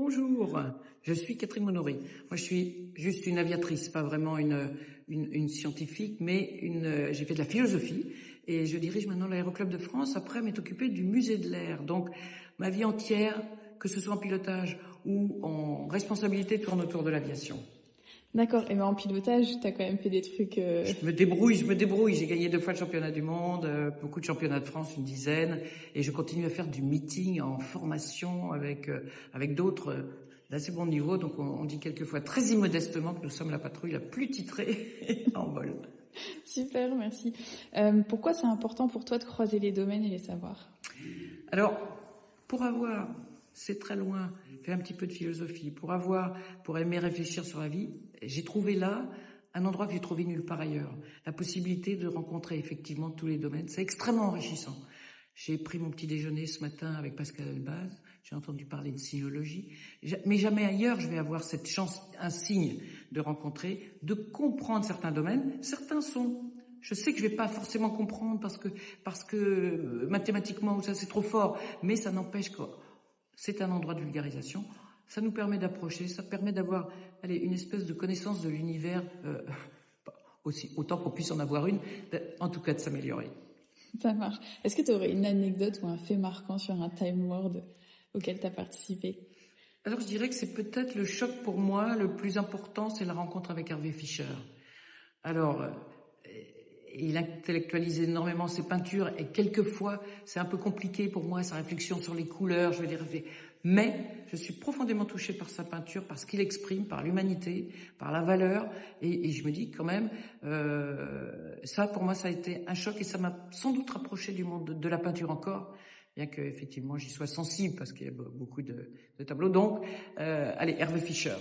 Bonjour, je suis Catherine Monory. Moi, je suis juste une aviatrice, pas vraiment une scientifique, mais j'ai fait de la philosophie et je dirige maintenant l'Aéroclub de France après m'être occupée du musée de l'air. Donc, ma vie entière, que ce soit en pilotage ou en responsabilité, tourne autour de l'aviation. D'accord, et ben en pilotage, t'as quand même fait des trucs... Je me débrouille. J'ai gagné 2 fois le championnat du monde, beaucoup de championnats de France, une dizaine, et je continue à faire du meeting en formation avec d'autres d'assez bon niveau. Donc on dit quelquefois très immodestement que nous sommes la patrouille la plus titrée en vol. Super, merci. Pourquoi c'est important pour toi de croiser les domaines et les savoirs? Alors, c'est très loin, fait un petit peu de philosophie, pour aimer réfléchir sur la vie, j'ai trouvé là un endroit que j'ai trouvé nulle part ailleurs. La possibilité de rencontrer effectivement tous les domaines, c'est extrêmement enrichissant. J'ai pris mon petit déjeuner ce matin avec Pascal Elbaz, j'ai entendu parler de sinologie, mais jamais ailleurs je vais avoir cette chance, un signe de rencontrer, de comprendre certains domaines. Je sais que je vais pas forcément comprendre parce que mathématiquement ça c'est trop fort, mais ça n'empêche que c'est un endroit de vulgarisation. Ça nous permet d'approcher, ça permet d'avoir une espèce de connaissance de l'univers, autant qu'on puisse en avoir une, en tout cas de s'améliorer. Ça marche. Est-ce que tu aurais une anecdote ou un fait marquant sur un Time World auquel tu as participé? Alors je dirais que c'est peut-être le choc pour moi le plus important, c'est la rencontre avec Hervé Fischer. Alors, il intellectualise énormément ses peintures et quelquefois c'est un peu compliqué pour moi sa réflexion sur les couleurs, mais je suis profondément touchée par sa peinture, par ce qu'il exprime, par l'humanité, par la valeur, et je me dis quand même ça pour moi ça a été un choc et ça m'a sans doute rapproché du monde de la peinture encore, bien que effectivement j'y sois sensible parce qu'il y a beaucoup de tableaux. Donc Hervé Fischer.